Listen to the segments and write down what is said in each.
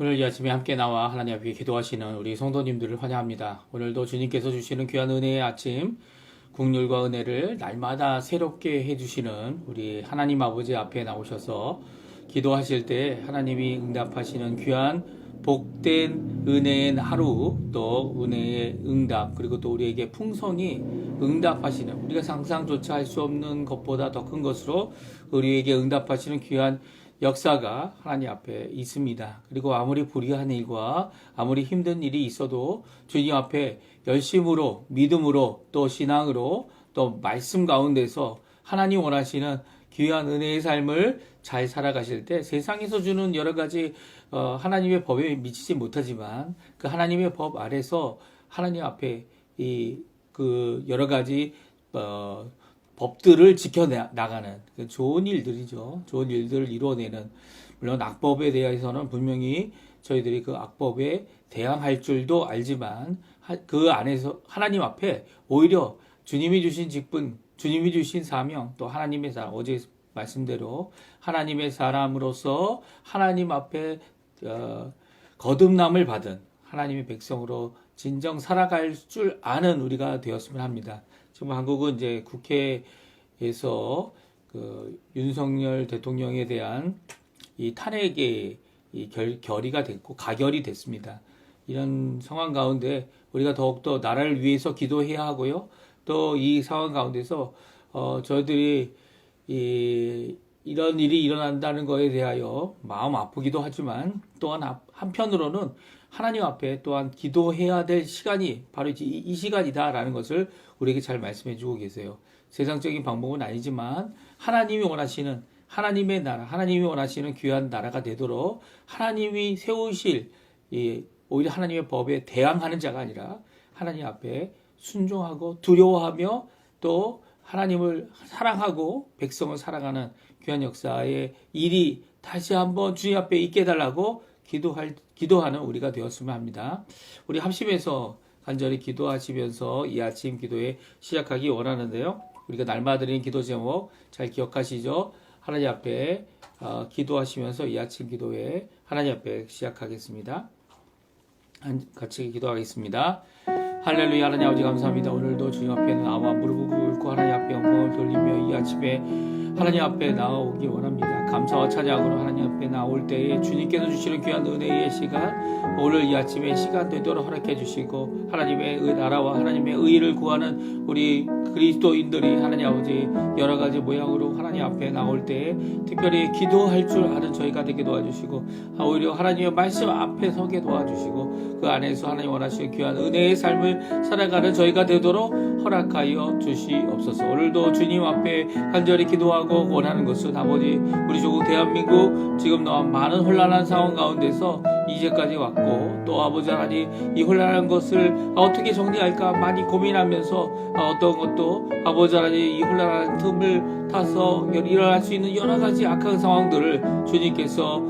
오늘 이 아침에 함께 나와 하나님 앞에 기도하시는 우리 성도님들을 환영합니다. 오늘도 주님께서 주시는 귀한 은혜의 아침, 국률과 은혜를 날마다 새롭게 해주시는 우리 하나님 아버지 앞에 나오셔서 기도하실 때 하나님이 응답하시는 귀한 복된 은혜의 하루, 또 은혜의 응답, 그리고 또 우리에게 풍성히 응답하시는, 우리가 상상조차 할 수 없는 것보다 더 큰 것으로 우리에게 응답하시는 귀한 역사가 하나님 앞에 있습니다. 그리고 아무리 불의한 일과 아무리 힘든 일이 있어도 주님 앞에 열심으로, 믿음으로, 또 신앙으로, 또 말씀 가운데서 하나님 원하시는 귀한 은혜의 삶을 잘 살아가실 때 세상에서 주는 여러 가지 하나님의 법에 미치지 못하지만 그 하나님의 법 아래서 하나님 앞에 그 여러 가지 법들을 지켜나가는 좋은 일들이죠. 좋은 일들을 이루어내는, 물론 악법에 대해서는 분명히 저희들이 그 악법에 대항할 줄도 알지만 그 안에서 하나님 앞에 오히려 주님이 주신 직분, 주님이 주신 사명, 또 하나님의 사람, 어제 말씀대로 하나님의 사람으로서 하나님 앞에 거듭남을 받은 하나님의 백성으로 진정 살아갈 줄 아는 우리가 되었으면 합니다. 지금 한국은 이제 국회에서 그 윤석열 대통령에 대한 이 탄핵의 결의가 됐고 가결이 됐습니다. 이런 상황 가운데 우리가 더욱더 나라를 위해서 기도해야 하고요. 또 이 상황 가운데서 저희들이 이런 일이 일어난다는 것에 대하여 마음 아프기도 하지만 또한 한편으로는 하나님 앞에 또한 기도해야 될 시간이 바로 이 시간이다라는 것을 우리에게 잘 말씀해 주고 계세요. 세상적인 방법은 아니지만 하나님이 원하시는 하나님의 나라, 하나님이 원하시는 귀한 나라가 되도록 하나님이 세우실 오히려 하나님의 법에 대항하는 자가 아니라 하나님 앞에 순종하고 두려워하며 또 하나님을 사랑하고 백성을 사랑하는 귀한 역사의 일이 다시 한번 주님 앞에 있게 해달라고 기도하는 우리가 되었으면 합니다. 우리 합심해서 간절히 기도하시면서 이 아침 기도에 시작하기 원하는데요. 우리가 날마다 드리는 기도 제목 잘 기억하시죠? 하나님 앞에 기도하시면서 이 아침 기도에 하나님 앞에 시작하겠습니다. 같이 기도하겠습니다. 할렐루야. 하나님 아버지 감사합니다. 오늘도 주님 앞에 나와 무릎을 꿇고 하나님 앞에 영광을 돌리며 이 아침에 하나님 앞에 나아오기 원합니다. 감사와 찬양으로 하나님 앞에 나올 때에 주님께서 주시는 귀한 은혜의 시간, 오늘 이 아침에 시간 되도록 허락해 주시고 하나님의 나라와 하나님의 의를 구하는 우리 그리스도인들이 하나님 아버지 여러 가지 모양으로 하나님 앞에 나올 때에 특별히 기도할 줄 아는 저희가 되게 도와주시고 오히려 하나님의 말씀 앞에 서게 도와주시고 그 안에서 하나님 원하시는 귀한 은혜의 삶을 살아가는 저희가 되도록 허락하여 주시옵소서. 오늘도 주님 앞에 간절히 기도하고 원하는 것은 아버지 우리 조국 대한민국 지금 너무 많은 혼란한 상황 가운데서 이제까지 왔고 또 아버지 하나님 이 혼란한 것을 어떻게 정리할까 많이 고민하면서 어떤 것도 아버지 하나님 이 혼란한 틈을 타서 일어날 수 있는 여러 가지 악한 상황들을 주님께서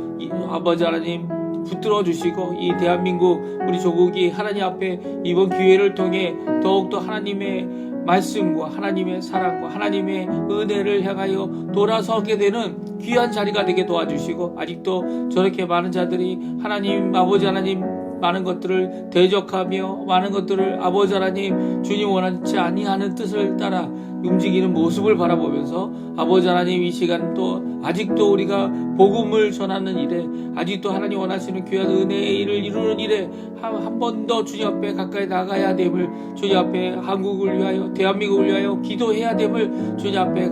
아버지 하나님 붙들어 주시고 이 대한민국 우리 조국이 하나님 앞에 이번 기회를 통해 더욱더 하나님의 말씀과 하나님의 사랑과 하나님의 은혜를 향하여 돌아서게 되는 귀한 자리가 되게 도와주시고 아직도 저렇게 많은 자들이 하나님 아버지 하나님 많은 것들을 대적하며 많은 것들을 아버지 하나님 주님 원하지 아니하는 뜻을 따라 움직이는 모습을 바라보면서 아버지 하나님 이 시간 또 아직도 우리가 복음을 전하는 일에 아직도 하나님 원하시는 귀한 은혜의 일을 이루는 일에 한 번 더 주님 앞에 가까이 나가야 됨을 주님 앞에 한국을 위하여 대한민국을 위하여 기도해야 됨을 주님 앞에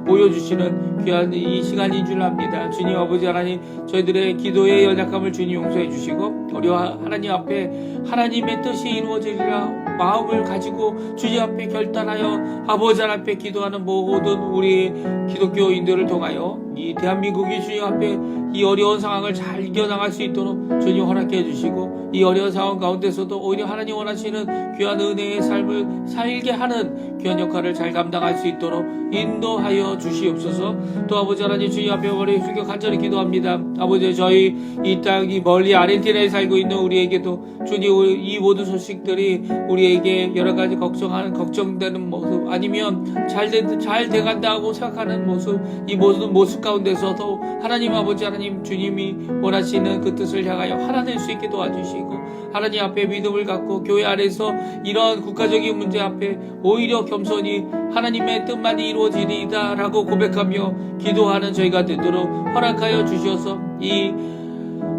보여주시는 귀한 이 시간인 줄 압니다. 주님 아버지 하나님 저희들의 기도의 연약함을 주님 용서해 주시고 우리 하나님 앞에 하나님의 뜻이 이루어지리라 마음을 가지고 주님 앞에 결단하여 아버지 하나님 앞에 기도하는 모든 우리 기독교인들을 통하여 이 대한민국이 주님 앞에 이 어려운 상황을 잘 이겨나갈 수 있도록 주님 허락해 주시고 이 어려운 상황 가운데서도 오히려 하나님 원하시는 귀한 은혜의 삶을 살게 하는 귀한 역할을 잘 감당할 수 있도록 인도하여 주시옵소서. 또 아버지 하나님 주님 앞에 머리 숙여 간절히 기도합니다. 아버지 저희 이 땅이 멀리 아르헨티나에 살고 있는 우리에게도 주님 이 모든 소식들이 우리에게 여러 가지 걱정되는 모습 아니면 잘 돼간다고 생각하는 모습 이 모든 모습 가운데서도 하나님 아버지 하나님 주님이 원하시는 그 뜻을 향하여 하나될 수 있게 도와주시고 하나님 앞에 믿음을 갖고 교회 안에서 이런 국가적인 문제 앞에 오히려 겸손히 하나님의 뜻만이 이루어지리이다 라고 고백하며 기도하는 저희가 되도록 허락하여 주셔서 이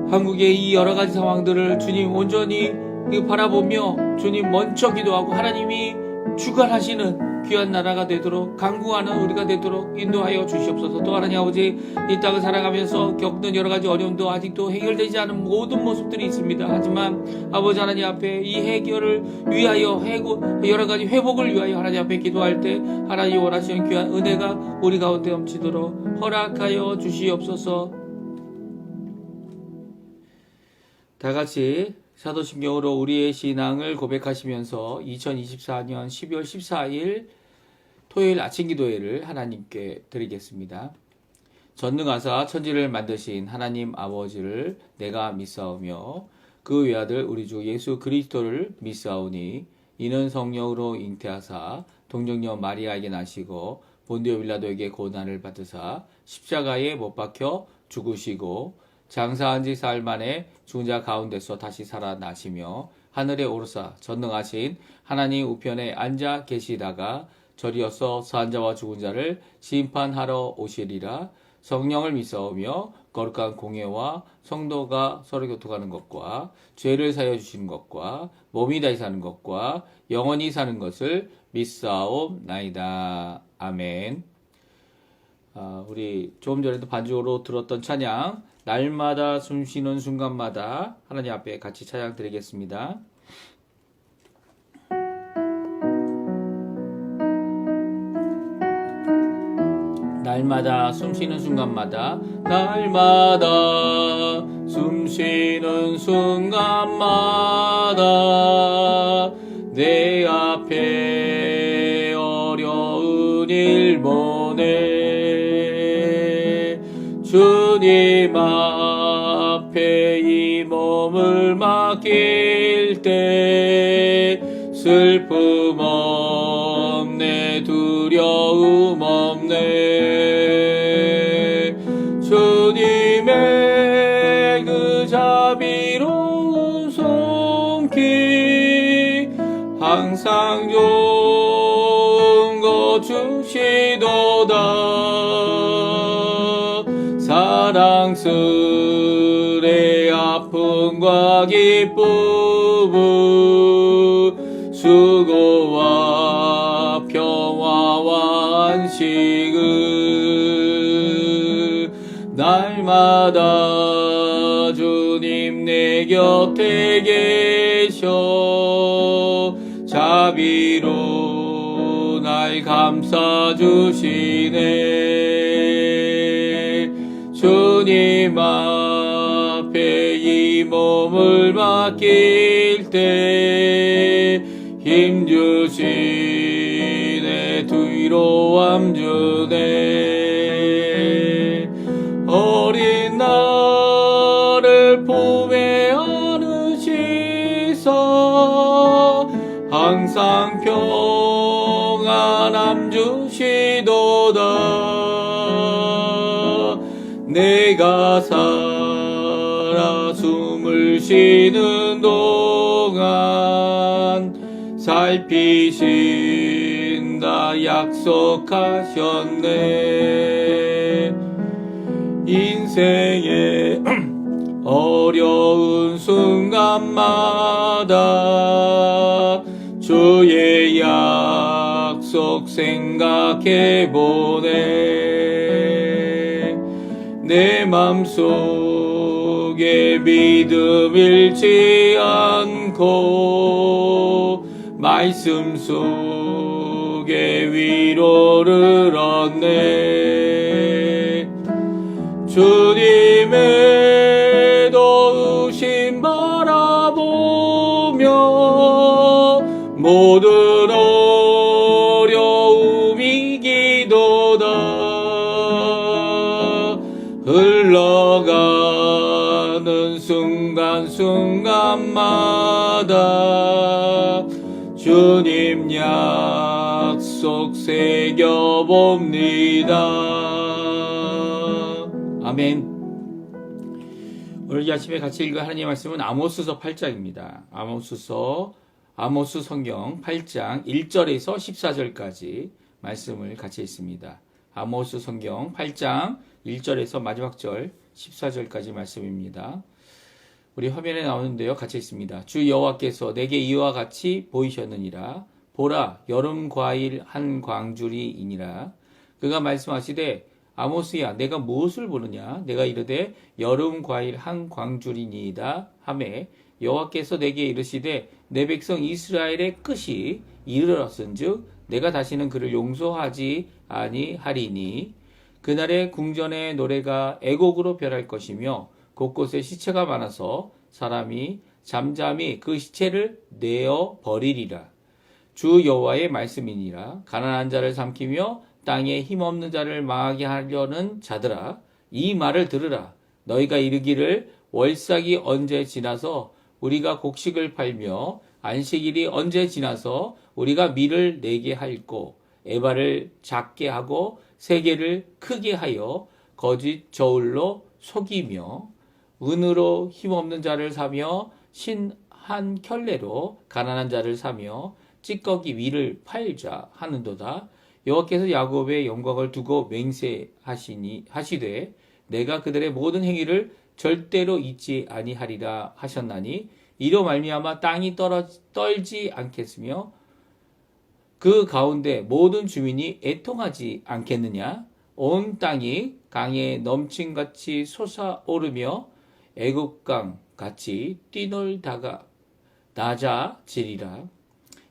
한국의 이 여러 가지 상황들을 주님 온전히 바라보며 주님 먼저 기도하고 하나님이 주관하시는 귀한 나라가 되도록 강구하는 우리가 되도록 인도하여 주시옵소서. 또 하나님 아버지 이 땅을 살아가면서 겪는 여러 가지 어려움도 아직도 해결되지 않은 모든 모습들이 있습니다. 하지만 아버지 하나님 앞에 이 해결을 위하여 여러 가지 회복을 위하여 하나님 앞에 기도할 때 하나님 원하시는 귀한 은혜가 우리 가운데 넘치도록 허락하여 주시옵소서. 다 같이 사도신경으로 우리의 신앙을 고백하시면서 2024년 12월 14일 토요일 아침 기도회를 하나님께 드리겠습니다. 전능하사 천지를 만드신 하나님 아버지를 내가 믿사오며 그 외아들 우리 주 예수 그리스도를 믿사오니 이는 성령으로 잉태하사 동정녀 마리아에게 나시고 본디오 빌라도에게 고난을 받으사 십자가에 못 박혀 죽으시고 장사한 지 사흘 만에 죽은 자 가운데서 다시 살아나시며 하늘에 오르사 전능하신 하나님 우편에 앉아 계시다가 저리어서 산 자와 죽은 자를 심판하러 오시리라. 성령을 믿사오며 거룩한 공예와 성도가 서로 교통하는 것과 죄를 사여 주시는 것과 몸이 다시 사는 것과 영원히 사는 것을 믿사옵나이다. 아멘. 우리 조금 전에도 반주로 들었던 찬양 날마다 숨쉬는 순간마다 하나님 앞에 같이 찬양 드리겠습니다. 날마다 숨쉬는 순간마다 날마다 숨쉬는 순간마다 내 앞에 어려운 일 보내 주님 앞에 이 몸을 맡길 때 슬픔 없네 두려움 없네 주님의 그 자비로운 손길 항상 좋은 것 주시도다 사랑스레 아픔과 기쁨 수고와 평화와 안식을 날마다 주님 내 곁에 계셔 자비로 날 감싸주시네 주님 앞에 이 몸을 맡길 때 힘주시네 두려움 주네 어린 나를 품에 안으시사 항상 평안함 주시도다 내가 살아 숨을 쉬는 동안 살피신다 약속하셨네 인생의 어려운 순간마다 주의 약속 생각해보네 내 맘속에 믿음 잃지 않고 말씀 속에 위로를 얻네 주님의 도우심 바라보 날마다 주님 약속 새겨봅니다. 아멘. 오늘 이 아침에 같이 읽을 하나님의 말씀은 아모스서 8장입니다. 아모스 성경 8장 1절에서 14절까지 말씀을 같이 읽습니다. 아모스 성경 8장 1절에서 마지막 절 14절까지 말씀입니다. 우리 화면에 나오는데요. 같이 읽습니다. 주 여호와께서 내게 이와 같이 보이셨느니라. 보라, 여름 과일 한 광주리이니라. 그가 말씀하시되 아모스야, 내가 무엇을 보느냐? 내가 이르되 여름 과일 한 광주리니이다 하매 여호와께서 내게 이르시되 내 백성 이스라엘의 끝이 이르렀은즉 내가 다시는 그를 용서하지 아니하리니 그날의 궁전의 노래가 애곡으로 변할 것이며 곳곳에 시체가 많아서 사람이 잠잠히 그 시체를 내어 버리리라. 주 여호와의 말씀이니라. 가난한 자를 삼키며 땅에 힘없는 자를 망하게 하려는 자들아, 이 말을 들으라. 너희가 이르기를 월삭이 언제 지나서 우리가 곡식을 팔며 안식일이 언제 지나서 우리가 밀을 내게 할꼬, 에바를 작게 하고 세계를 크게 하여 거짓 저울로 속이며 은으로 힘없는 자를 사며 신 한 켤레로 가난한 자를 사며 찌꺼기 위를 팔자 하는도다. 여호와께서 야곱의 영광을 두고 맹세하시되 내가 그들의 모든 행위를 절대로 잊지 아니하리라 하셨나니 이로 말미암아 땅이 떨지 않겠으며 그 가운데 모든 주민이 애통하지 않겠느냐? 온 땅이 강에 넘침같이 솟아오르며 애국강 같이 뛰놀다가 낮아지리라.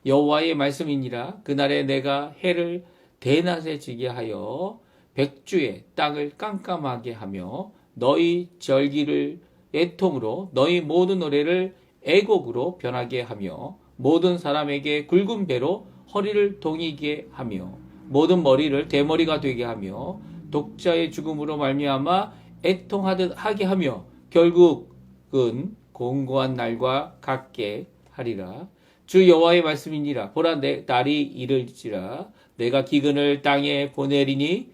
여호와의 말씀이니라. 그날에 내가 해를 대낮에 지게 하여 백주의 땅을 깜깜하게 하며 너희 절기를 애통으로 너희 모든 노래를 애곡으로 변하게 하며 모든 사람에게 굵은 배로 허리를 동이게 하며 모든 머리를 대머리가 되게 하며 독자의 죽음으로 말미암아 애통하듯 하게 하며 결국은 공고한 날과 같게 하리라. 주 여호와의 말씀이니라. 보라, 내 날이 이를지라. 내가 기근을 땅에 보내리니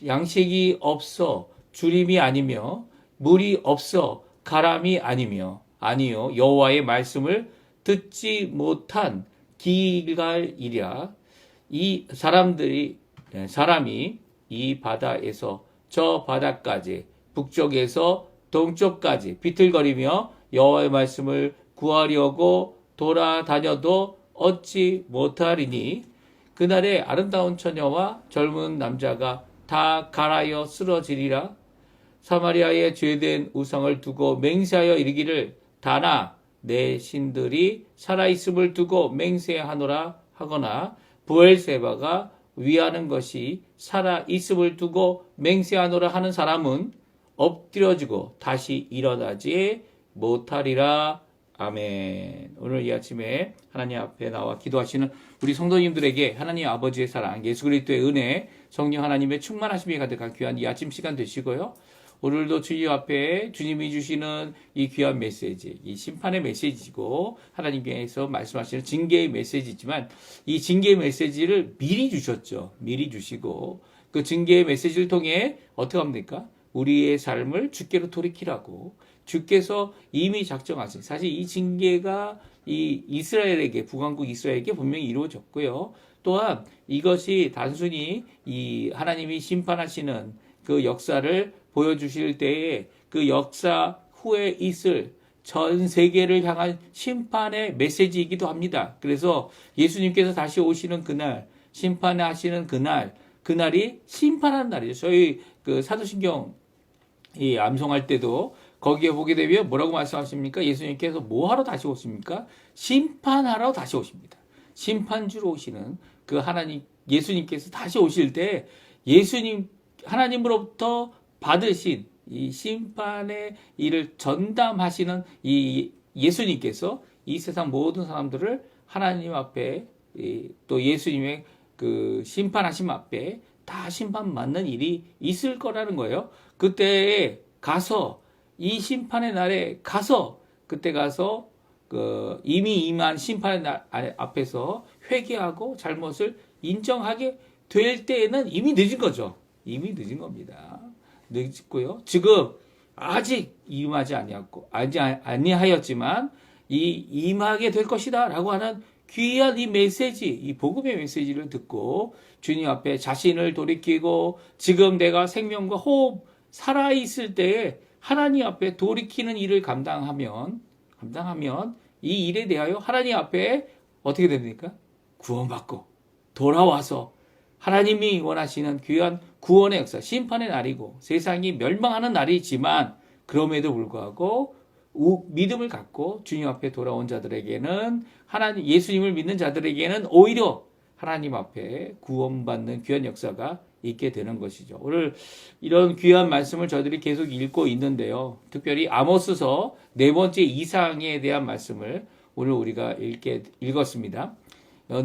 양식이 없어 주림이 아니며 물이 없어 가람이 아니며 아니요 여호와의 말씀을 듣지 못한 길갈이랴. 이 사람이 이 바다에서 저 바다까지 북쪽에서 동쪽까지 비틀거리며 여호와의 말씀을 구하려고 돌아다녀도 얻지 못하리니 그날에 아름다운 처녀와 젊은 남자가 다 갈아여 쓰러지리라. 사마리아에 죄된 우상을 두고 맹세하여 이르기를 다나 내 신들이 살아있음을 두고 맹세하노라 하거나 부엘세바가 위하는 것이 살아있음을 두고 맹세하노라 하는 사람은 엎드려지고 다시 일어나지 못하리라. 아멘. 오늘 이 아침에 하나님 앞에 나와 기도하시는 우리 성도님들에게 하나님 아버지의 사랑, 예수 그리스도의 은혜, 성령 하나님의 충만하심이 가득한 귀한 이 아침 시간 되시고요. 오늘도 주님 앞에 주님이 주시는 이 귀한 메시지, 이 심판의 메시지고 하나님께서 말씀하시는 징계의 메시지지만 이 징계의 메시지를 미리 주셨죠. 미리 주시고 그 징계의 메시지를 통해 어떻게 합니까? 우리의 삶을 주께로 돌이키라고 주께서 이미 작정하신, 사실 이 징계가 이 이스라엘에게, 북왕국 이스라엘에게 분명히 이루어졌고요. 또한 이것이 단순히 이 하나님이 심판하시는 그 역사를 보여주실 때에 그 역사 후에 있을 전 세계를 향한 심판의 메시지이기도 합니다. 그래서 예수님께서 다시 오시는 그날, 심판하시는 그날이 심판하는 날이죠. 저희 그 사도신경 이 암송할 때도 거기에 보게 되면 뭐라고 말씀하십니까? 예수님께서 뭐 하러 다시 오십니까? 심판하러 다시 오십니다. 심판주로 오시는 그 하나님, 예수님께서 다시 오실 때 하나님으로부터 받으신 이 심판의 일을 전담하시는 이 예수님께서 이 세상 모든 사람들을 하나님 앞에 또 예수님의 그 심판하심 앞에 다 심판받는 일이 있을 거라는 거예요. 그때에 가서 이 심판의 날에 가서 그때 가서 이미 임한 심판의 날 앞에서 회개하고 잘못을 인정하게 될 때에는 이미 늦은 거죠. 이미 늦은 겁니다. 늦고요. 지금 아직 임하지 아니하였지만 임하게 될 것이다라고 하는 귀한 이 메시지, 이 복음의 메시지를 듣고 주님 앞에 자신을 돌이키고 지금 내가 생명과 호흡 살아 있을 때에 하나님 앞에 돌이키는 일을 감당하면 이 일에 대하여 하나님 앞에 어떻게 됩니까? 구원받고 돌아와서 하나님이 원하시는 귀한 구원의 역사, 심판의 날이고 세상이 멸망하는 날이지만 그럼에도 불구하고 믿음을 갖고 주님 앞에 돌아온 자들에게는 하나님 예수님을 믿는 자들에게는 오히려 하나님 앞에 구원받는 귀한 역사가 있게 되는 것이죠. 오늘 이런 귀한 말씀을 저희들이 계속 읽고 있는데요. 특별히 아모스서 4번째 이상에 대한 말씀을 오늘 우리가 읽었습니다.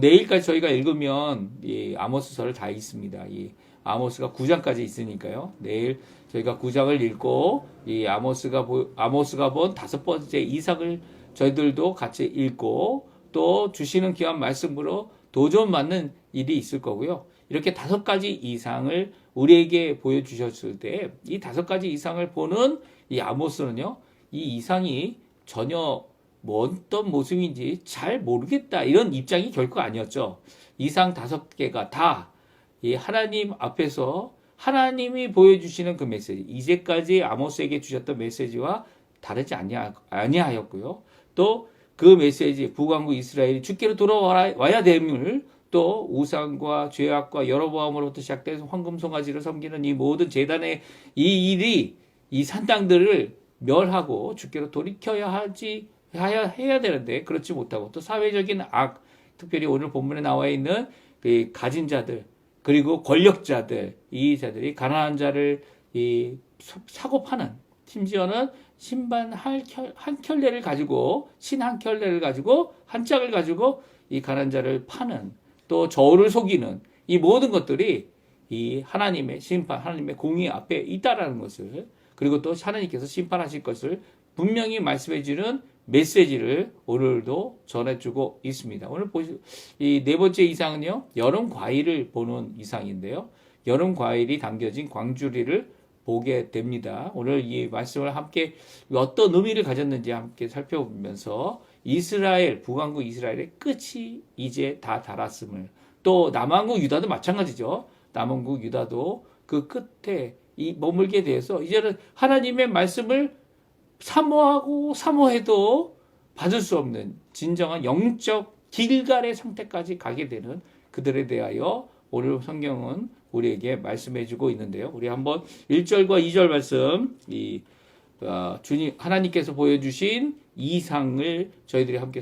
내일까지 저희가 읽으면 이 아모스서를 다 읽습니다. 이 아모스가 9장까지 있으니까요. 내일 저희가 9장을 읽고 이 아모스가 본 5번째 이상을 저희들도 같이 읽고 또 주시는 귀한 말씀으로 도전받는 일이 있을 거고요. 이렇게 5가지 이상을 우리에게 보여주셨을 때 이 5가지 이상을 보는 이 아모스는요. 이 이상이 전혀 어떤 모습인지 잘 모르겠다 이런 입장이 결코 아니었죠. 이상 5개가 다 이 하나님 앞에서 하나님이 보여주시는 그 메시지, 이제까지 아모스에게 주셨던 메시지와 다르지 아니하였고요. 또 그 메시지, 북왕국 이스라엘이 주께로 돌아와야 됨을 또 우상과 죄악과 여로보암으로부터 시작된 황금 송아지를 섬기는 이 모든 제단의 이 일이 이 산땅들을 멸하고 주께로 돌이켜야 해야 되는데 그렇지 못하고 또 사회적인 악, 특별히 오늘 본문에 나와 있는 그 가진 자들 그리고 권력자들, 이 자들이 가난한 자를 사고 파는, 심지어는 신반 한 켤레를 가지고 한 짝을 가지고 이 가난한 자를 파는, 또 저울을 속이는 이 모든 것들이 이 하나님의 심판, 하나님의 공의 앞에 있다라는 것을, 그리고 또 하나님께서 심판하실 것을 분명히 말씀해 주는 메시지를 오늘도 전해주고 있습니다. 오늘 이 4번째 이상은요, 여름 과일을 보는 이상인데요. 여름 과일이 담겨진 광주리를 보게 됩니다. 오늘 이 말씀을 함께 어떤 의미를 가졌는지 함께 살펴보면서 북왕국 이스라엘의 끝이 이제 다 달았음을, 또 남왕국 유다도 마찬가지죠. 남왕국 유다도 그 끝에 머물게 돼서 이제는 하나님의 말씀을 사모해도 받을 수 없는 진정한 영적 길갈의 상태까지 가게 되는 그들에 대하여 오늘 성경은 우리에게 말씀해주고 있는데요. 우리 한번 1절과 2절 말씀, 주님 하나님께서 보여주신 이상을 저희들이 함께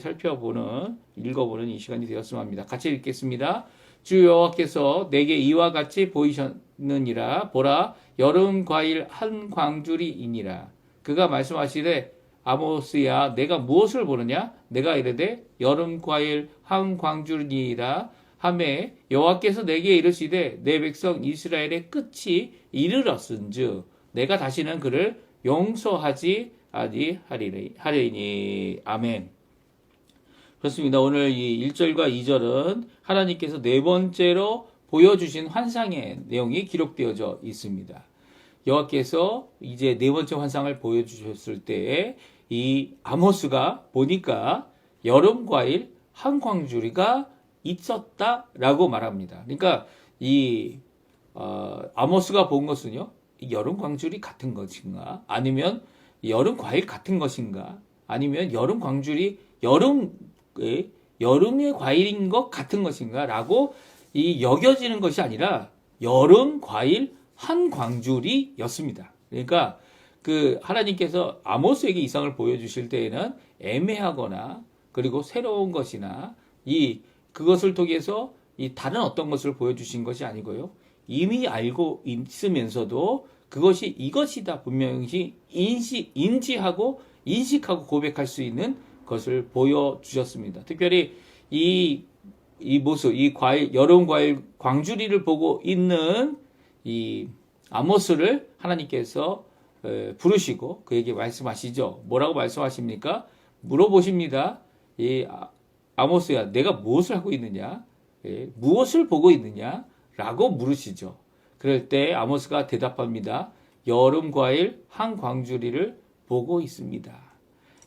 읽어보는 이 시간이 되었으면 합니다. 같이 읽겠습니다. 주 여호와께서 내게 이와 같이 보이셨느니라. 보라, 여름 과일 한 광주리이니라. 그가 말씀하시되 아모스야, 내가 무엇을 보느냐? 내가 이르되 여름 과일 한 광주리니라 하매 여호와께서 내게 이르시되 내 백성 이스라엘의 끝이 이르렀은즉 내가 다시는 그를 용서하지 아니하리니. 아멘. 그렇습니다. 오늘 이 1절과 2절은 하나님께서 4번째로 보여주신 환상의 내용이 기록되어져 있습니다. 여호와께서 이제 4번째 환상을 보여주셨을 때 이 아모스가 보니까 여름 과일 한 광주리가 있었다라고 말합니다. 그러니까 아모스가 본 것은요, 여름 광주리 같은 것인가, 아니면 여름 과일 같은 것인가, 아니면 여름 광주리 여름의 과일인 것 같은 것인가라고 여겨지는 것이 아니라 여름 과일 한 광주리였습니다. 그러니까 하나님께서 아모스에게 이상을 보여주실 때에는 애매하거나 그리고 새로운 것이나 그것을 통해서 다른 어떤 것을 보여주신 것이 아니고요. 이미 알고 있으면서도 그것이 이것이다 분명히 인식하고 고백할 수 있는 것을 보여주셨습니다. 특별히 이 모습, 여름 과일 광주리를 보고 있는 이 아모스를 하나님께서 부르시고 그에게 말씀하시죠. 뭐라고 말씀하십니까? 물어보십니다. 아모스야, 내가 무엇을 하고 있느냐? 무엇을 보고 있느냐? 라고 물으시죠. 그럴 때 아모스가 대답합니다. 여름 과일 한 광주리를 보고 있습니다.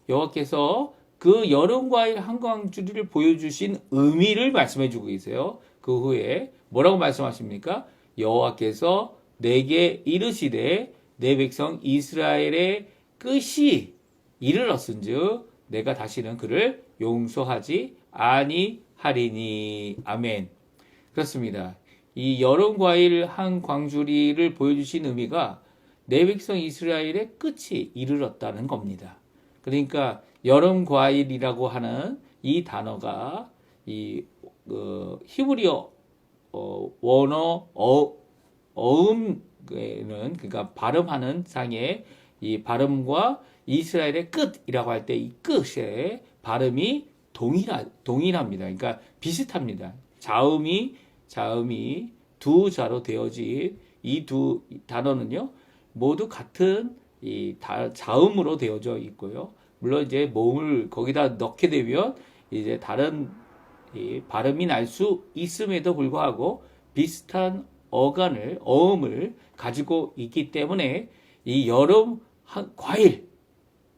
여호와께서 그 여름 과일 한 광주리를 보여주신 의미를 말씀해 주고 계세요. 그 후에 뭐라고 말씀하십니까? 여호와께서 내게 이르시되 내 백성 이스라엘의 끝이 이르렀은즉 내가 다시는 그를 용서하지 아니하리니. 아멘. 그렇습니다. 이 여름 과일 한 광주리를 보여주신 의미가 내 백성 이스라엘의 끝이 이르렀다는 겁니다. 그러니까 여름 과일이라고 하는 이 단어가 이 히브리어 원어 어음에는, 그러니까 발음하는 상의 이 발음과 이스라엘의 끝이라고 할 때 이 끝의 발음이 동일합니다. 그러니까 비슷합니다. 자음이 두 자로 되어진 이 두 단어는요, 모두 같은 이 자음으로 되어져 있고요. 물론 이제 모음을 거기다 넣게 되면 이제 다른 발음이 날 수 있음에도 불구하고 비슷한 어음을 가지고 있기 때문에 이 여름 과일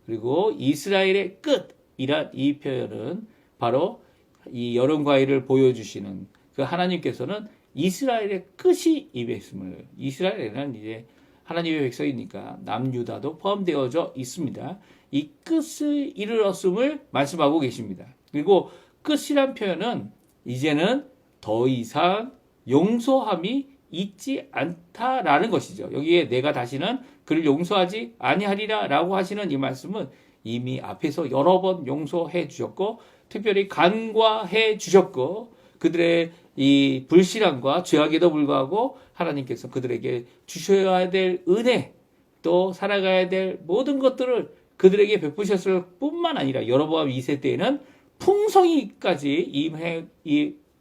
그리고 이스라엘의 끝이란 이 표현은 바로 이 여름 과일을 보여주시는 그 하나님께서는 이스라엘의 끝이 임했음을, 이스라엘에는 이제 하나님의 백성이니까 남유다도 포함되어져 있습니다. 이 끝을 이르렀음을 말씀하고 계십니다. 그리고 끝이란 표현은 이제는 더 이상 용서함이 있지 않다라는 것이죠. 여기에 내가 다시는 그를 용서하지 아니하리라 라고 하시는 이 말씀은 이미 앞에서 여러 번 용서해 주셨고 특별히 간과해 주셨고 그들의 이 불신앙과 죄악에도 불구하고 하나님께서 그들에게 주셔야 될 은혜 또 살아가야 될 모든 것들을 그들에게 베푸셨을 뿐만 아니라 여로보암 2세 때에는 풍성히까지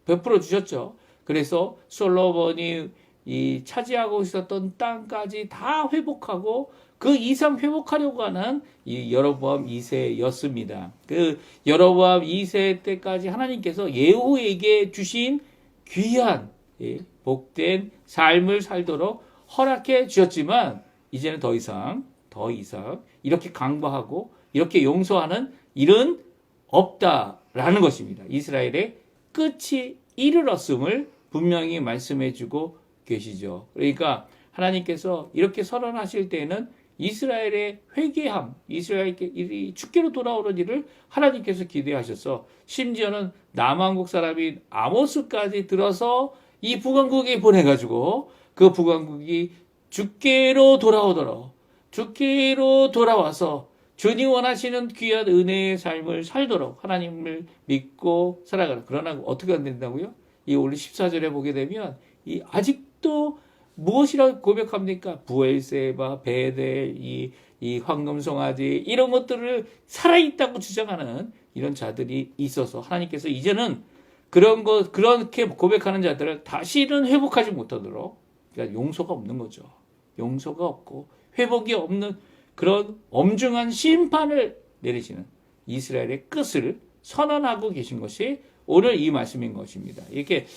베풀어 주셨죠. 그래서 솔로몬이 이 차지하고 있었던 땅까지 다 회복하고 그 이상 회복하려고 하는 이 여로보암 2세였습니다. 그 여로보암 2세 때까지 하나님께서 예후에게 주신 귀한 복된 삶을 살도록 허락해 주셨지만 이제는 더 이상 이렇게 강구하고 이렇게 용서하는 일은 없다라는 것입니다. 이스라엘의 끝이 이르렀음을 분명히 말씀해 주고 계시죠. 그러니까 하나님께서 이렇게 선언하실 때에는 이스라엘의 회개함, 이스라엘이 주께로 돌아오는 일을 하나님께서 기대하셔서 심지어는 남왕국 사람인 아모스까지 들어서 이 북왕국에 보내가지고 그 북왕국이 주께로 돌아와서 주님 원하시는 귀한 은혜의 삶을 살도록 하나님을 믿고 살아가라. 그러나 어떻게 안 된다고요? 이 오늘 14절에 보게 되면 이 아직도 무엇이라고 고백합니까? 부엘세바, 베델, 이 황금송아지 이런 것들을 살아있다고 주장하는 이런 자들이 있어서 하나님께서 이제는 그렇게 고백하는 자들을 다시는 회복하지 못하도록 그러니까 용서가 없는 거죠. 용서가 없고 회복이 없는 그런 엄중한 심판을 내리시는 이스라엘의 끝을 선언하고 계신 것이 오늘 이 말씀인 것입니다. 이렇게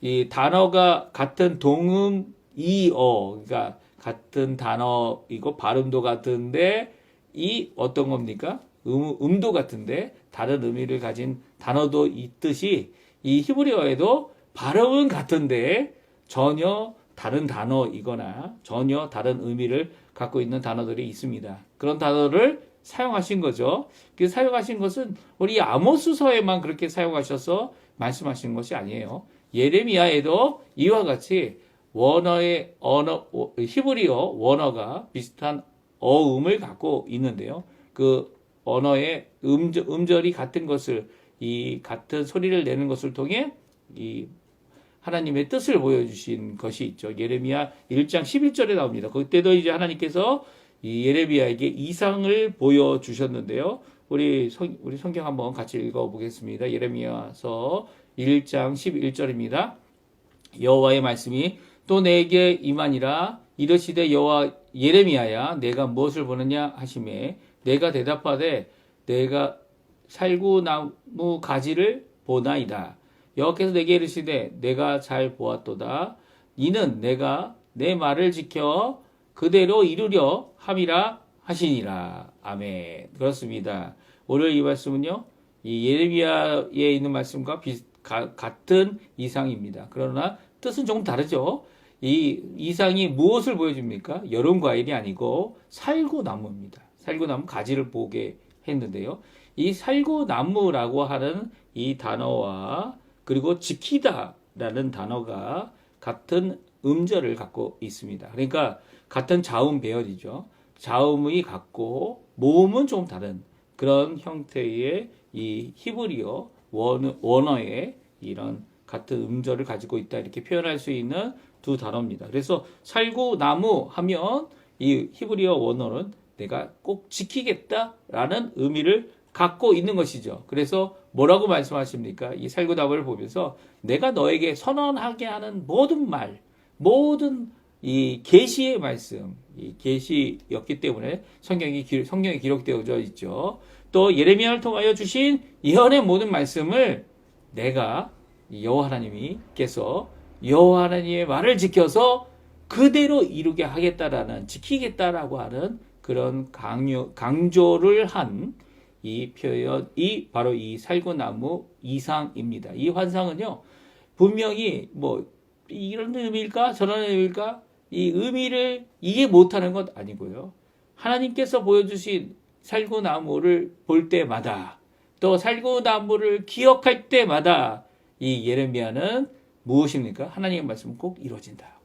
이 단어가 같은 동음 이어, 그러니까 같은 단어이고 발음도 같은데 이 어떤 겁니까? 음도 같은데 다른 의미를 가진 단어도 있듯이 이 히브리어에도 발음은 같은데 전혀 다른 단어이거나 전혀 다른 의미를 갖고 있는 단어들이 있습니다. 그런 단어를 사용하신 거죠. 그 사용하신 것은 우리 아모스서에만 그렇게 사용하셔서 말씀하신 것이 아니에요. 예레미야에도 이와 같이 원어의 히브리어 원어가 비슷한 어음을 갖고 있는데요. 그 언어의 음절이 같은 것을 이 같은 소리를 내는 것을 통해 이 하나님의 뜻을 보여주신 것이 있죠. 예레미야 1장 11절에 나옵니다. 그때도 이제 하나님께서 이 예레미야에게 이상을 보여주셨는데요. 우리 성경 한번 같이 읽어보겠습니다. 예레미야서 1장 11절입니다. 여호와의 말씀이 또 내게 임하니라. 이르시되 여호와 예레미야야 내가 무엇을 보느냐 하시매 내가 대답하되 내가 살구나무 가지를 보나이다. 여호와께서 내게 이르시되 내가 잘 보았도다. 이는 내가 내 말을 지켜 그대로 이루려 함이라 하시니라. 아멘. 그렇습니다. 오늘 이 말씀은요, 이 예레미야에 있는 말씀과 같은 이상입니다. 그러나 뜻은 조금 다르죠. 이 이상이 무엇을 보여줍니까? 여름 과일이 아니고 살구나무입니다. 살구나무 가지를 보게 했는데요. 이 살구나무라고 하는 이 단어와 그리고 지키다라는 단어가 같은 음절을 갖고 있습니다. 그러니까 같은 자음 배열이죠. 자음이 같고 모음은 좀 다른 그런 형태의 이 히브리어 원어의 이런 같은 음절을 가지고 있다 이렇게 표현할 수 있는 두 단어입니다. 그래서 살구나무 하면 이 히브리어 원어는 내가 꼭 지키겠다라는 의미를 갖고 있는 것이죠. 그래서 뭐라고 말씀하십니까? 이 살구나무를 보면서 내가 너에게 선언하게 하는 모든 말, 모든 이 계시의 말씀, 이 계시였기 때문에 성경에 기록되어져 있죠. 또 예레미야를 통하여 주신 예언의 모든 말씀을 내가 여호와 하나님께서 여호와 하나님의 말을 지켜서 그대로 이루게 하겠다라는 지키겠다라고 하는 그런 강조를 한 이 표현이 바로 이 살구나무 이상입니다. 이 환상은요 분명히 뭐 이런 의미일까 저런 의미일까 이 의미를 이해 못하는 것 아니고요. 하나님께서 보여주신 살구나무를 볼 때마다 또 살구나무를 기억할 때마다 이 예레미야는 무엇입니까? 하나님의 말씀은 꼭 이루어진다.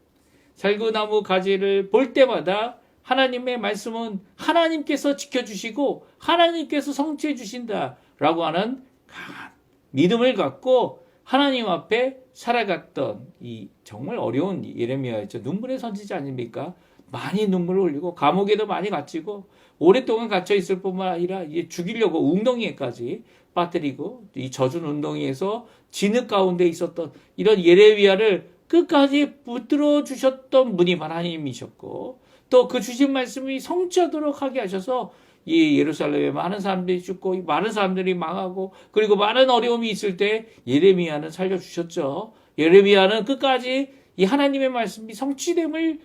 살구나무 가지를 볼 때마다 하나님의 말씀은 하나님께서 지켜주시고 하나님께서 성취해 주신다라고 하는 강한 믿음을 갖고 하나님 앞에 살아갔던 이 정말 어려운 예레미야였죠. 눈물의 선지자 아닙니까? 많이 눈물을 흘리고 감옥에도 많이 갇히고 오랫동안 갇혀 있을 뿐만 아니라 죽이려고 웅덩이에까지 빠뜨리고 이 젖은 웅덩이에서 진흙 가운데 있었던 이런 예레미야를 끝까지 붙들어 주셨던 분이 하나님이셨고 또 그 주신 말씀이 성취하도록 하게 하셔서 이 예루살렘에 많은 사람들이 죽고 많은 사람들이 망하고 그리고 많은 어려움이 있을 때 예레미야는 살려주셨죠. 예레미야는 끝까지 이 하나님의 말씀이 성취됨을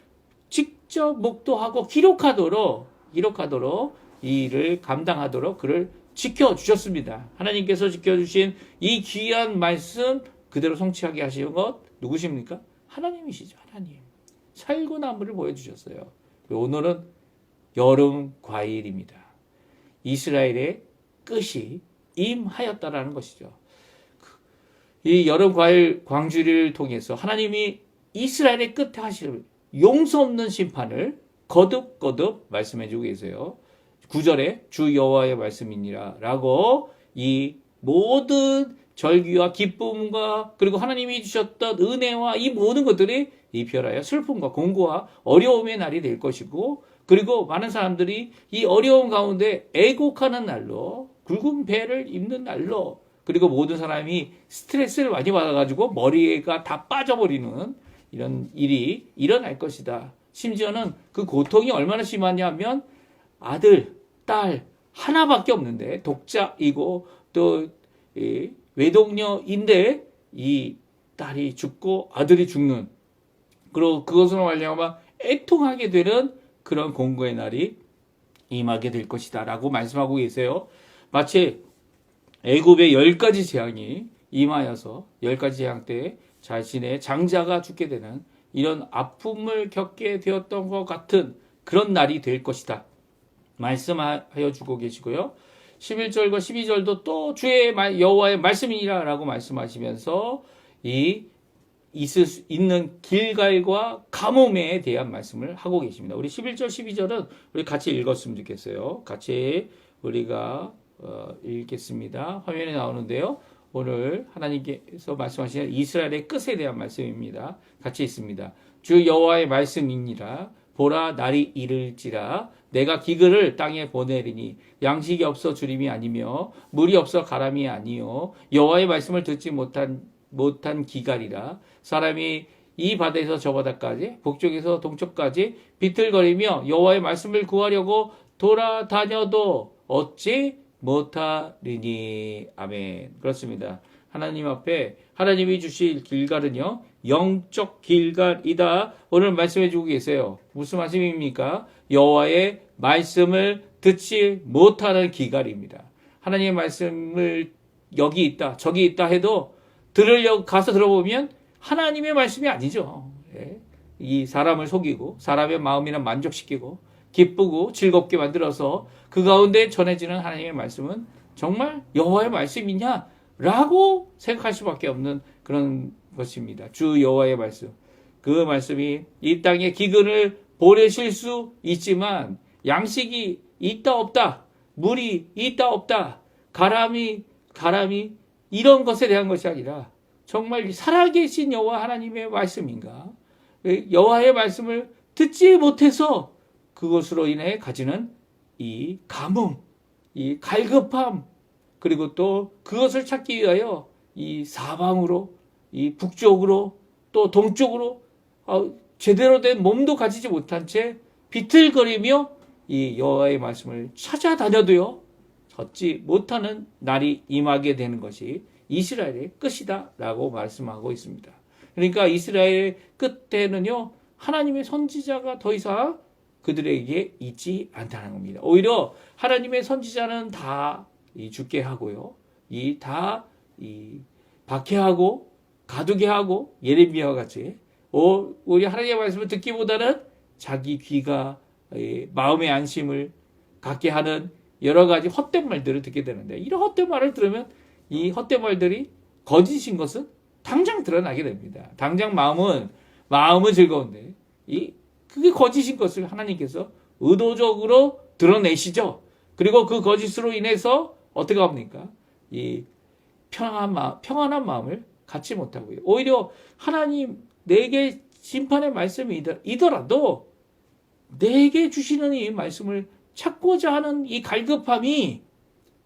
직접 목도하고 기록하도록 이 일을 감당하도록 그를 지켜주셨습니다. 하나님께서 지켜주신 이 귀한 말씀 그대로 성취하게 하시는 것 누구십니까? 하나님이시죠. 하나님. 살구나무를 보여주셨어요. 오늘은 여름 과일입니다. 이스라엘의 끝이 임하였다라는 것이죠. 이 여름 과일 광주리를 통해서 하나님이 이스라엘의 끝에 하실 용서 없는 심판을 거듭 말씀해 주고 계세요. 9절에 주 여호와의 말씀이니라 라고 이 모든 절기와 기쁨과 그리고 하나님이 주셨던 은혜와 이 모든 것들이 이별하여 슬픔과 공고와 어려움의 날이 될 것이고 그리고 많은 사람들이 이 어려움 가운데 애곡하는 날로 굵은 배를 입는 날로 그리고 모든 사람이 스트레스를 많이 받아가지고 머리가 다 빠져버리는 이런 일이 일어날 것이다. 심지어는 그 고통이 얼마나 심하냐면 아들, 딸 하나밖에 없는데 독자이고 또 외동녀인데 이 딸이 죽고 아들이 죽는 그리고 그것으로 말미암아 애통하게 되는 그런 공고의 날이 임하게 될 것이다 라고 말씀하고 계세요. 마치 애굽의 10가지 재앙이 임하여서 10가지 재앙 때 자신의 장자가 죽게 되는 이런 아픔을 겪게 되었던 것 같은 그런 날이 될 것이다 말씀하여 주고 계시고요. 11절과 12절도 또 주의 여호와의 말씀이니라 라고 말씀하시면서 있을 수 있는 길갈과 가뭄에 대한 말씀을 하고 계십니다. 우리 11절 12절은 우리 같이 읽었으면 좋겠어요. 같이 우리가 읽겠습니다. 화면에 나오는데요. 오늘 하나님께서 말씀하시는 이스라엘의 끝에 대한 말씀입니다. 같이 있습니다. 주 여호와의 말씀이니라 보라 날이 이를지라 내가 기근을 땅에 보내리니 양식이 없어 주림이 아니며 물이 없어 가람이 아니요 여호와의 말씀을 듣지 못한 기갈이라 사람이 이 바다에서 저 바다까지 북쪽에서 동쪽까지 비틀거리며 여호와의 말씀을 구하려고 돌아다녀도 어찌 못하리니. 아멘. 그렇습니다. 하나님 앞에 하나님이 주실 길갈은요, 영적 길갈이다. 오늘 말씀해 주고 계세요. 무슨 말씀입니까? 여호와의 말씀을 듣지 못하는 길갈입니다. 하나님의 말씀을 여기 있다, 저기 있다 해도 들으려고 가서 들어보면 하나님의 말씀이 아니죠. 예. 이 사람을 속이고 사람의 마음이나 만족시키고 기쁘고 즐겁게 만들어서 그 가운데 전해지는 하나님의 말씀은 정말 여호와의 말씀이냐? 라고 생각할 수밖에 없는 그런 것입니다. 주 여호와의 말씀. 그 말씀이 이 땅에 기근을 보내실 수 있지만 양식이 있다 없다, 물이 있다 없다, 가람이 이런 것에 대한 것이 아니라 정말 살아계신 여호와 하나님의 말씀인가? 여호와의 말씀을 듣지 못해서 그것으로 인해 가지는 이 감흥, 이 갈급함, 그리고 또 그것을 찾기 위하여 이 사방으로, 이 북쪽으로 또 동쪽으로 제대로 된 몸도 가지지 못한 채 비틀거리며 이 여호와의 말씀을 찾아다녀도요 찾지 못하는 날이 임하게 되는 것이 이스라엘의 끝이다 라고 말씀하고 있습니다. 그러니까 이스라엘의 끝에는요 하나님의 선지자가 더 이상 그들에게 있지 않다는 겁니다. 오히려 하나님의 선지자는 다 죽게 하고요, 다 박해하고 가두게 하고 예레미야와 같이 우리 하나님의 말씀을 듣기보다는 자기 귀가 마음의 안심을 갖게 하는 여러 가지 헛된 말들을 듣게 되는데, 이런 헛된 말을 들으면 이 헛된 말들이 거짓인 것은 당장 드러나게 됩니다. 당장 마음은 즐거운데 그게 거짓인 것을 하나님께서 의도적으로 드러내시죠. 그리고 그 거짓으로 인해서 어떻게 합니까? 이 평안한 마음을 갖지 못하고요. 오히려 하나님 내게 심판의 말씀이더라도 내게 주시는 이 말씀을 찾고자 하는 이 갈급함이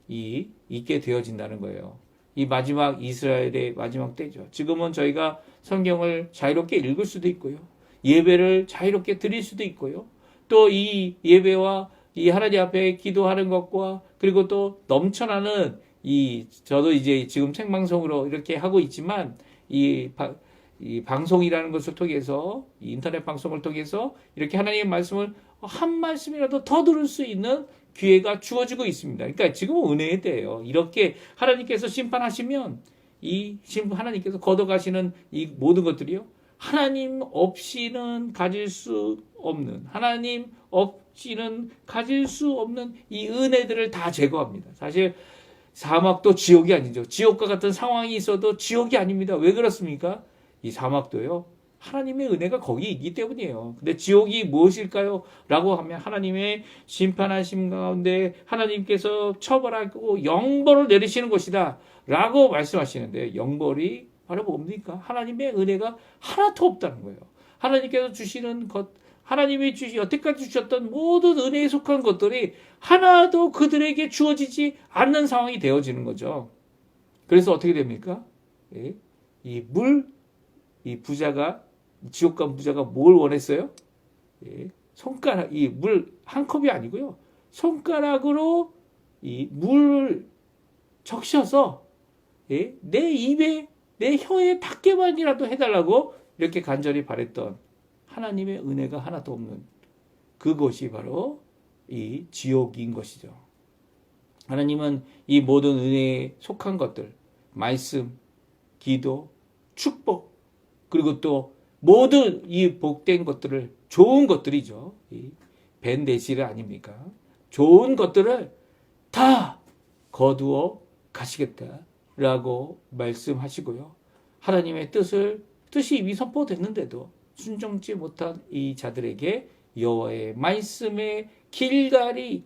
있게 되어진다는 거예요. 이 마지막 이스라엘의 마지막 때죠. 지금은 저희가 성경을 자유롭게 읽을 수도 있고요, 예배를 자유롭게 드릴 수도 있고요, 또 이 예배와 이 하나님 앞에 기도하는 것과 그리고 또 넘쳐나는 저도 이제 지금 생방송으로 이렇게 하고 있지만 이 방송이라는 것을 통해서, 이 인터넷 방송을 통해서 이렇게 하나님의 말씀을 한 말씀이라도 더 들을 수 있는 기회가 주어지고 있습니다. 그러니까 지금은 은혜의 때예요. 이렇게 하나님께서 심판하시면 하나님께서 걷어가시는 이 모든 것들이요, 하나님 없이는 가질 수 없는, 하나님 없이는 가질 수 없는 이 은혜들을 다 제거합니다. 사실 사막도 지옥이 아니죠. 지옥과 같은 상황이 있어도 지옥이 아닙니다. 왜 그렇습니까? 이 사막도요, 하나님의 은혜가 거기 있기 때문이에요. 근데 지옥이 무엇일까요? 라고 하면 하나님의 심판하심 가운데 하나님께서 처벌하고 영벌을 내리시는 것이다 라고 말씀하시는데, 영벌이 바로 뭡니까? 하나님의 은혜가 하나도 없다는 거예요. 하나님께서 주시는 것, 하나님이 여태까지 주셨던 모든 은혜에 속한 것들이 하나도 그들에게 주어지지 않는 상황이 되어지는 거죠. 그래서 어떻게 됩니까? 이 부자가, 지옥 간 부자가 뭘 원했어요? 손가락, 이 물 한 컵이 아니고요, 손가락으로 이 물을 적셔서 내 입에, 내 혀에 닿게만이라도 해달라고 이렇게 간절히 바랬던 하나님의 은혜가 하나도 없는 그것이 바로 이 지옥인 것이죠. 하나님은 이 모든 은혜에 속한 것들, 말씀, 기도, 축복, 그리고 또 모든 이 복된 것들을, 좋은 것들이죠. 벤데시르 아닙니까? 좋은 것들을 다 거두어 가시겠다라고 말씀하시고요. 하나님의 뜻이 이미 선포됐는데도 순종치 못한 이 자들에게 여호와의 말씀의 기갈이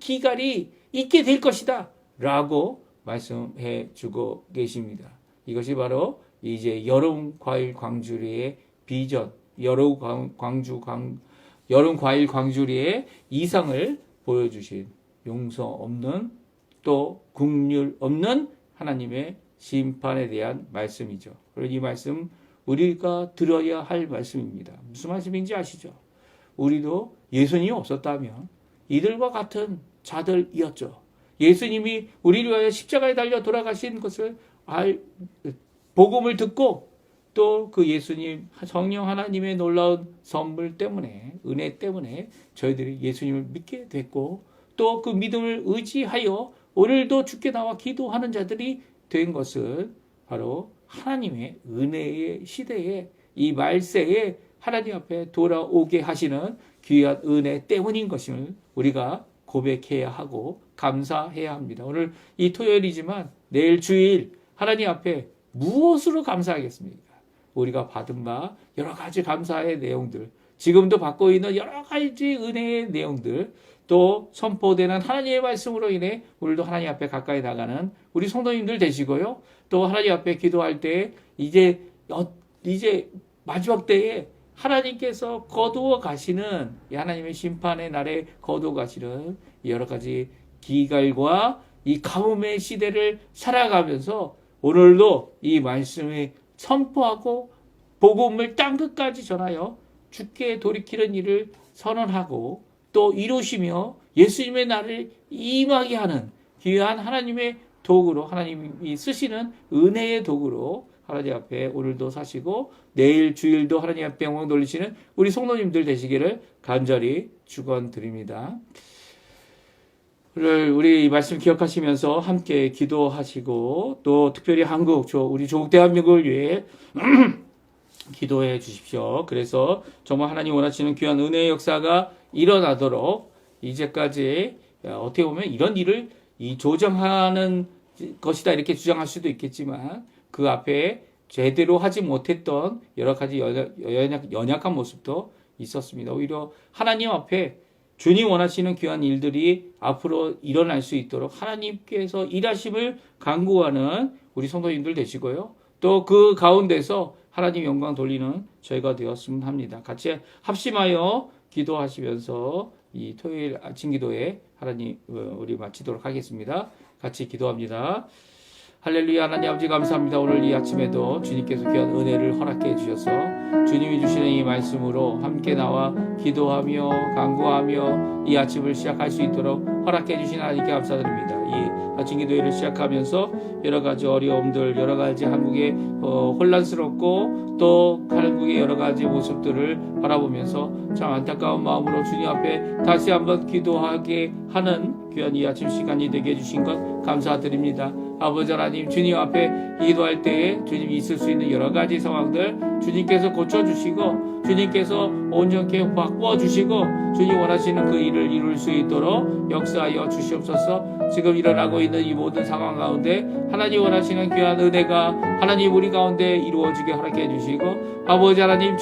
있게 될 것이다 라고 말씀해 주고 계십니다. 이것이 바로 이제 여름 과일 광주리의 비전, 여름 과일 광주리의 이상을 보여주신 용서 없는, 또 긍휼 없는 하나님의 심판에 대한 말씀이죠. 그리고 이 말씀 우리가 들어야 할 말씀입니다. 무슨 말씀인지 아시죠? 우리도 예수님이 없었다면 이들과 같은 자들이었죠. 예수님이 우리를 위하여 십자가에 달려 돌아가신 것을 복음을 듣고 또 그 예수님 성령 하나님의 놀라운 선물 때문에 은혜 때문에 저희들이 예수님을 믿게 됐고 또 그 믿음을 의지하여 오늘도 주께 나와 기도하는 자들이 된 것은 바로 하나님의 은혜의 시대에 이 말세에 하나님 앞에 돌아오게 하시는 귀한 은혜 때문인 것을 우리가 고백해야 하고 감사해야 합니다. 오늘 이 토요일이지만 내일 주일 하나님 앞에 무엇으로 감사하겠습니까? 우리가 받은 바 여러 가지 감사의 내용들, 지금도 받고 있는 여러 가지 은혜의 내용들, 또 선포되는 하나님의 말씀으로 인해 오늘도 하나님 앞에 가까이 나가는 우리 성도님들 되시고요. 또 하나님 앞에 기도할 때 이제 마지막 때에 하나님께서 거두어 가시는 이 하나님의 심판의 날에 거두어 가시는 여러 가지 기갈과 이 가뭄의 시대를 살아가면서 오늘도 이 말씀을 선포하고 복음을 땅끝까지 전하여 주께 돌이키는 일을 선언하고 또 이루시며 예수님의 날을 임하게 하는 귀한 하나님의 도구로 하나님이 쓰시는 은혜의 도구로 하나님 앞에 오늘도 사시고 내일 주일도 하나님 앞에 영광 돌리시는 우리 성도님들 되시기를 간절히 축원드립니다. 우리 이 말씀 기억하시면서 함께 기도하시고 또 특별히 우리 조국 대한민국을 위해 기도해 주십시오. 그래서 정말 하나님 원하시는 귀한 은혜의 역사가 일어나도록 이제까지 어떻게 보면 이런 일을 조정하는 것이다 이렇게 주장할 수도 있겠지만 그 앞에 제대로 하지 못했던 여러 가지 연약한 모습도 있었습니다. 오히려 하나님 앞에 주님 원하시는 귀한 일들이 앞으로 일어날 수 있도록 하나님께서 일하심을 간구하는 우리 성도님들 되시고요. 또 그 가운데서 하나님 영광 돌리는 저희가 되었으면 합니다. 같이 합심하여 기도하시면서 이 토요일 아침 기도에 하나님 우리 마치도록 하겠습니다. 같이 기도합니다. 할렐루야. 하나님 아버지 감사합니다. 오늘 이 아침에도 주님께서 귀한 은혜를 허락해 주셔서 주님이 주시는 이 말씀으로 함께 나와 기도하며 간구하며 이 아침을 시작할 수 있도록 허락해 주신 하나님께 감사드립니다. 이 아침 기도회를 시작하면서 여러 가지 어려움들, 여러 가지 한국의 혼란스럽고 또 한국의 여러 가지 모습들을 바라보면서 참 안타까운 마음으로 주님 앞에 다시 한번 기도하게 하는 귀한 이 아침 시간이 되게 해주신 것 감사드립니다. 아버지 하나님, 주님 앞에 기도할 때에 주님이 있을 수 있는 여러 가지 상황들 주님께서 고쳐주시고 주님께서 온전케 바꿔주시고 주님 원하시는 그 일을 이룰 수 있도록 역사하여 주시옵소서. 지금 일어나고 있는 이 모든 상황 가운데 하나님 원하시는 귀한 은혜가 하나님 우리 가운데 이루어지게 허락해 주시고 아버지 하나님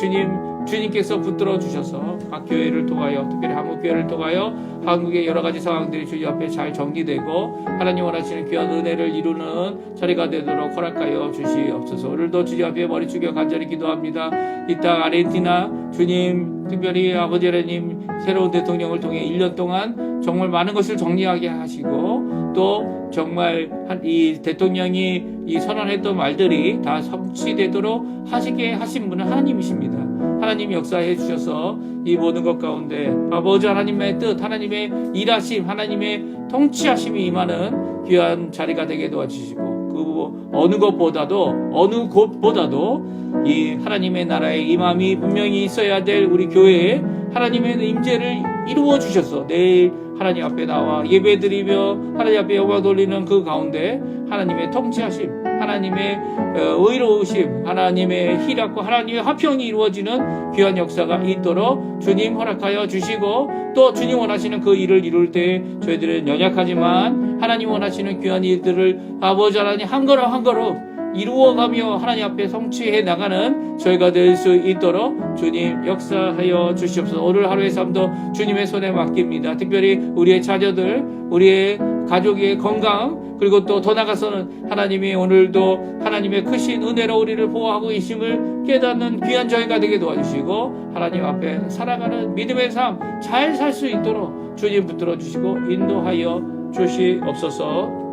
주님께서 붙들어 주셔서 각 교회를 통하여 특별히 한국교회를 통하여 한국의 여러 가지 상황들이 주님 앞에 잘 정리되고 하나님 원하시는 귀한 은혜를 이루는 자리가 되도록 허락하여 주시옵소서. 오늘도 주님 앞에 머리 숙여 간절히 기도합니다. 이 땅 아르헨티나 주님 특별히 아버지 하나님 새로운 대통령을 통해 1년 동안 정말 많은 것을 정리하게 하시고 또 정말 이 대통령이 이 선언했던 말들이 다 성취되도록 하시게 하신 분은 하나님이십니다. 하나님 역사해 주셔서 이 모든 것 가운데 아버지 하나님의 뜻, 하나님의 일하심, 하나님의 통치하심이 임하는 귀한 자리가 되게 도와주시고 그 어느 곳보다도 이 하나님의 나라의 임함이 분명히 있어야 될 우리 교회에 하나님의 임재를 이루어 주셔서 내일 하나님 앞에 나와 예배드리며 하나님 앞에 영광 돌리는 그 가운데 하나님의 통치하심, 하나님의 의로우심, 하나님의 희락과 하나님의 화평이 이루어지는 귀한 역사가 있도록 주님 허락하여 주시고 또 주님 원하시는 그 일을 이룰 때 저희들은 연약하지만 하나님 원하시는 귀한 일들을 아버지 하나님 한 걸음 한 걸음 이루어가며 하나님 앞에 성취해 나가는 저희가 될 수 있도록 주님 역사하여 주시옵소서. 오늘 하루의 삶도 주님의 손에 맡깁니다. 특별히 우리의 자녀들, 우리의 가족의 건강 그리고 또 더 나아가서는 하나님이 오늘도 하나님의 크신 은혜로 우리를 보호하고 계심을 깨닫는 귀한 저희가 되게 도와주시고 하나님 앞에 살아가는 믿음의 삶 잘 살 수 있도록 주님 붙들어 주시고 인도하여 주시옵소서.